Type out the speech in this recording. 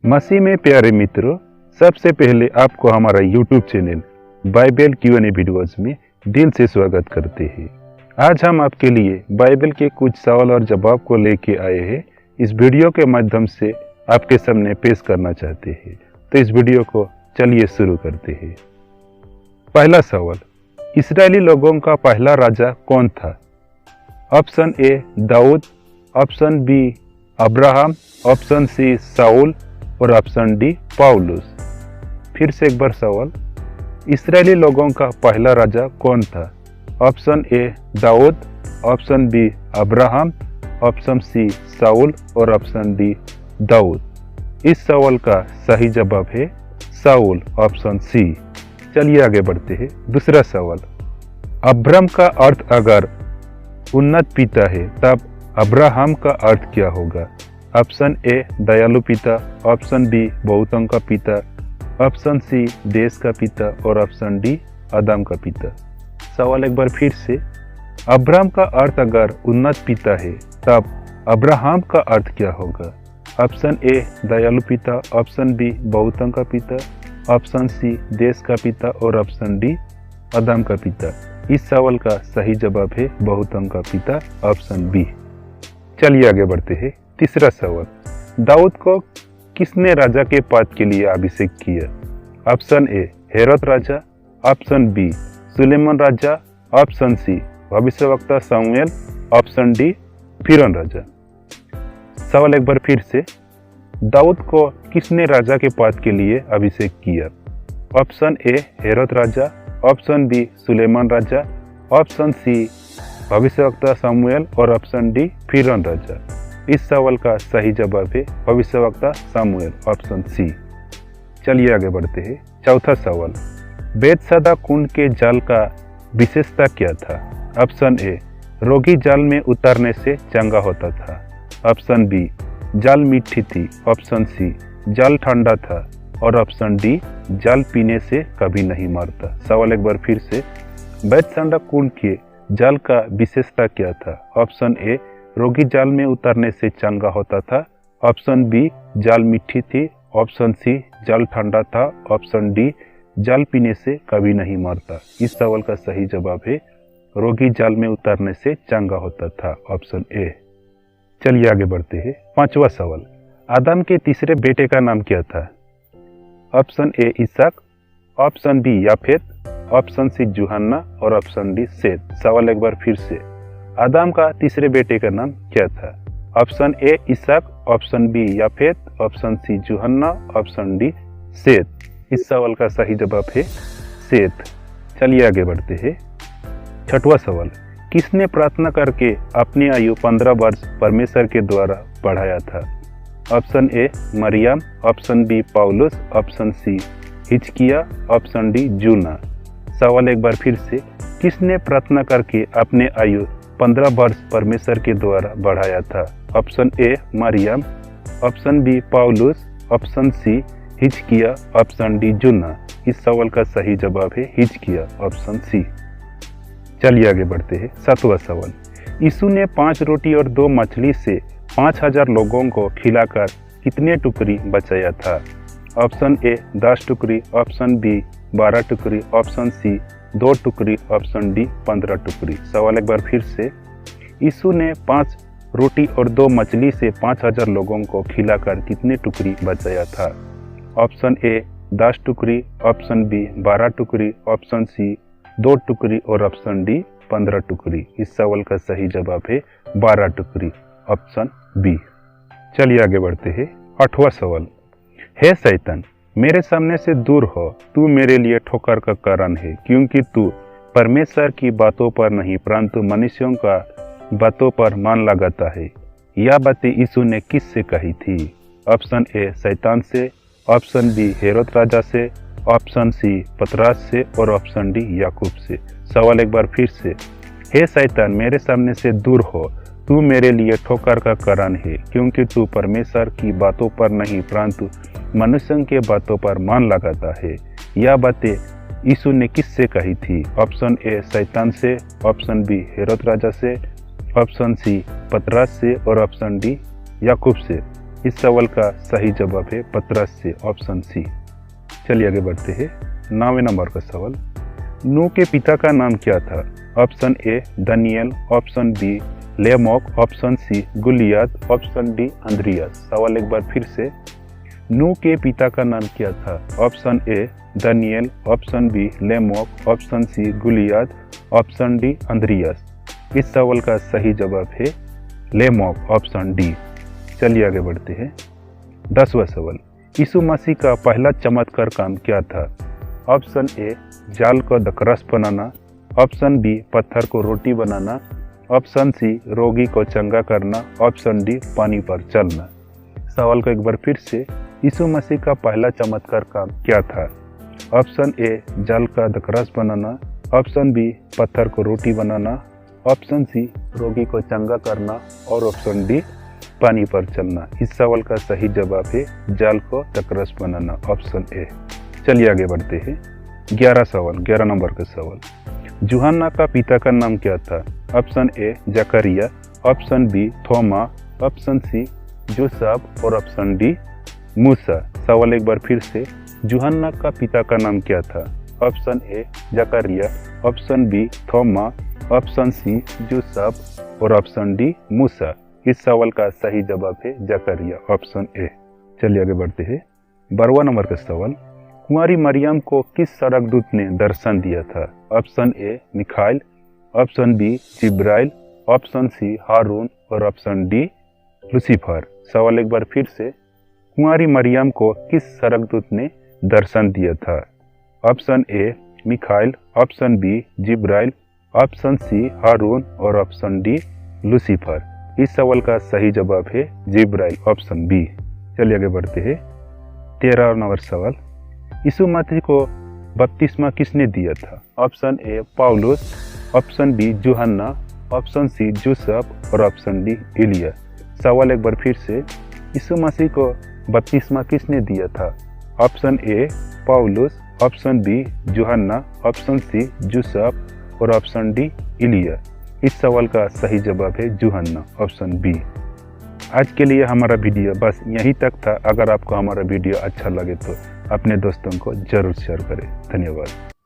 मसीह में प्यारे मित्रों, सबसे पहले आपको हमारा YouTube channel Bible Q&A videos में दिल से स्वागत करते हैं। आज हम आपके लिए बाइबल के कुछ सवाल और जवाब को लेके आए हैं। इस वीडियो के माध्यम से आपके सामने पेश करना चाहते हैं। तो इस वीडियो को चलिए शुरू करते हैं। पहला सवाल, इस्राएली लोगों का पहला राजा कौन था? ऑप्शन ए दाऊद, option B Abraham, option C Saul और ऑप्शन डी पौलुस। फिर से एक बार सवाल, इस्राएली लोगों का पहला राजा कौन था? ऑप्शन ए दाऊद, option B Abraham, option C Saul और ऑप्शन डी दाऊद। इस सवाल का सही जवाब है साउल, ऑप्शन सी। चलिए आगे बढ़ते हैं। दूसरा सवाल, अब्राहम का अर्थ अगर उन्नत पिता है तब अब्राहम का अर्थ क्या होगा? ऑप्शन ए दयालु पिता, ऑप्शन बी बहुतों का पिता, ऑप्शन सी देश का पिता और ऑप्शन डी आदम का पिता। सवाल एक बार फिर से, अब्राहम का अर्थ अगर उन्नत पिता है तब अब्राहम का अर्थ क्या होगा? ऑप्शन ए दयालु पिता, ऑप्शन बी बहुतों का पिता, ऑप्शन सी देश का पिता और ऑप्शन डी आदम का पिता। इस सवाल का सही जवाब है बहुतों का पिता, ऑप्शन बी। चलिए आगे बढ़ते हैं। तीसरा सवाल, दाऊद को किसने राजा के पद के लिए अभिषेक किया? ऑप्शन ए हेरोद राजा, ऑप्शन बी सुलेमान राजा, ऑप्शन सी भविष्यवक्ता शमूएल, ऑप्शन डी फिरौन राजा। सवाल एक बार फिर से, दाऊद को किसने राजा के पद के लिए अभिषेक किया? ऑप्शन ए हेरोद राजा, ऑप्शन बी सुलेमान राजा, ऑप्शन सी भविष्यवक्ता शमूएल और ऑप्शन डी फिरौन राजा। इस सवाल का सही जवाब है भविष्यवक्ता शमूएल, ऑप्शन सी। चलिए आगे बढ़ते हैं। चौथा सवाल, बेतसदा कुंड के जाल का विशेषता क्या था? ऑप्शन ए रोगी जाल में उतरने से चंगा होता था, ऑप्शन बी जाल मीठी थी, ऑप्शन सी जाल ठंडा था और ऑप्शन डी जाल पीने से कभी नहीं मरता। सवाल एक बार फिर से, बेतसदा कुंड के जाल का विशेषता क्या था? ऑप्शन ए रोगी जाल में उतरने से चंगा होता था, ऑप्शन बी जाल मीठी थी, ऑप्शन सी जाल ठंडा था, ऑप्शन डी जाल पीने से कभी नहीं मरता। इस सवाल का सही जवाब है रोगी जाल में उतरने से चंगा होता था, ऑप्शन ए। चलिए आगे बढ़ते हैं। पांचवा सवाल, आदम के तीसरे बेटे का नाम क्या था? ऑप्शन ए इसहाक, ऑप्शन बी याफेत, ऑप्शन सी यूहन्ना और ऑप्शन डी सेत। सवाल एक बार फिर से, आदम का तीसरे बेटे का नाम क्या था? ऑप्शन ए इसहाक, ऑप्शन बी याफेत, ऑप्शन सी यूहन्ना, ऑप्शन डी सेत। इस सवाल का सही जवाब है सेत। चलिए आगे बढ़ते हैं। छठवां सवाल, किसने प्रार्थना करके अपनी आयु 15 वर्ष परमेश्वर के द्वारा बढ़ाया था? ऑप्शन ए मरियम, ऑप्शन बी पौलुस, ऑप्शन सी हिजकिय्याह, ऑप्शन डी यूना। सवाल एक बार फिर से, किसने प्रार्थना करके अपने आयु 15 वर्ष परमेश्वर के द्वारा बढ़ाया था? ऑप्शन ए मरियम, ऑप्शन बी पौलुस, ऑप्शन सी हिजकिय्याह, ऑप्शन डी यूना। इस सवाल का सही जवाब है हिजकिय्याह, ऑप्शन सी। चलिए आगे बढ़ते हैं। सातवां सवाल, यीशु ने 5 रोटी और 2 मछली से 5000 लोगों को खिलाकर कितने टुकड़ी बचाया था? ऑप्शन ए 10 टुकड़ी, ऑप्शन बी 12 टुकड़ी, ऑप्शन सी 2 टुकड़ी, ऑप्शन डी 15 टुकड़ी। सवाल एक बार फिर से, यीशु ने 5 रोटी और 2 मछली से 5000 लोगों को खिलाकर कितने टुकड़ी बचाया था? ऑप्शन ए 10 टुकड़ी, ऑप्शन बी 12 टुकड़ी, ऑप्शन सी 2 टुकड़ी और ऑप्शन डी 15 टुकड़ी। इस सवाल का सही जवाब है 12 टुकड़ी, ऑप्शन बी। चलिए आगे बढ़ते हैं। 8वां सवाल, हे शैतान मेरे सामने से दूर हो, तू मेरे लिए ठोकर का कारण है, क्योंकि तू परमेश्वर की बातों पर नहीं परंतु मनुष्यों का बातों पर मन लगाता है। यह बातें यीशु ने किससे कही थी? ऑप्शन ए शैतान से, ऑप्शन बी हेरोद राजा से, ऑप्शन सी पतरस से और ऑप्शन डी याकूब से। सवाल एक बार फिर से, हे शैतान मेरे सामने से दूर हो, तू मेरे लिए ठोकर का कारण है, क्योंकि तू परमेश्वर की बातों पर नहीं परंतु मनुष्यों के बातों पर मन लगाता है। यह बातें यीशु ने किससे कही थी? ऑप्शन ए शैतान से, ऑप्शन बी हेरोद राजा से, ऑप्शन सी पतरस से और ऑप्शन डी याकूब से। इस सवाल का सही जवाब है पतरस से, ऑप्शन सी। चलिए आगे बढ़ते हैं। 9वें नंबर का सवाल, नूह के पिता का नाम क्या था? ऑप्शन ए दानियल, ऑप्शन बी लेमोक, ऑप्शन सी गुलियाद, ऑप्शन डी अंद्रियास। सवाल एक बार फिर से, नूह के पिता का नाम क्या था? ऑप्शन ए दानियल, ऑप्शन बी लेमोक, ऑप्शन सी गुलियाद, ऑप्शन डी अंद्रियास। इस सवाल का सही जवाब है लेमोक, ऑप्शन डी। चलिए आगे बढ़ते हैं। 10वां सवाल, यीशु मसीह का पहला चमत्कार काम क्या था? ऑप्शन ए जाल को दकरस बनाना, ऑप्शन बी पत्थर को रोटी बनाना, ऑप्शन सी रोगी को चंगा करना, ऑप्शन डी पानी पर चलना। सवाल को एक बार फिर से, यीशु मसीह का पहला चमत्कार काम क्या था? ऑप्शन ए जाल का दकरस बनाना, ऑप्शन बी पत्थर को रोटी बनाना, ऑप्शन सी रोगी को चंगा करना और ऑप्शन डी पानी पर चलना। इस सवाल का सही जवाब है जाल को दकरस बनाना, ऑप्शन ए। चलिए आगे बढ़ते हैं। 11 नंबर का सवाल, यूहन्ना का पिता का नाम क्या था? ऑप्शन ए जकरिया, ऑप्शन बी थोमा, ऑप्शन सी जोसेफ और ऑप्शन डी मूसा। सवाल एक बार फिर से, यूहन्ना का पिता का नाम क्या था? ऑप्शन ए जकरिया, ऑप्शन बी थोमा, ऑप्शन सी जोसेफ और ऑप्शन डी मूसा। इस सवाल का सही जवाब है जकरिया, ऑप्शन ए। चलिए आगे बढ़ते हैं। 12वां नंबर का सवाल, कुंवारी मरियम को किस स्वर्गदूत ने दर्शन दिया था? ऑप्शन ए मिखाइल, ऑप्शन बी जिब्राइल, ऑप्शन सी हारून और ऑप्शन डी लूसीफर। सवाल एक बार फिर से, कुंवारी मरियम को किस स्वर्गदूत ने दर्शन दिया था? ऑप्शन ए मिखाइल, ऑप्शन बी जिब्राइल, ऑप्शन सी हारून और ऑप्शन डी लूसीफर। इस सवाल का सही जवाब है जिब्राइल, ऑप्शन बी। चलिए आगे बढ़ते हैं। 13वां नंबर सवाल, यीशु मसीह को बपतिस्मा किसने दिया था? ऑप्शन ए पौलुस, ऑप्शन बी यूहन्ना, ऑप्शन सी जोसेफ और ऑप्शन डी एलिया। सवाल एक बार फिर से, यीशु मसीह को बपतिस्मा किसने दिया था? ऑप्शन ए पौलुस, ऑप्शन बी यूहन्ना, ऑप्शन सी जोसेफ और ऑप्शन डी एलिया। इस सवाल का सही जवाब है यूहन्ना, ऑप्शन बी। आज के लिए हमारा वीडियो बस यहीं तक था। अगर आपको हमारा वीडियो अच्छा लगे तो अपने दोस्तों को जरूर शेयर करें। धन्यवाद।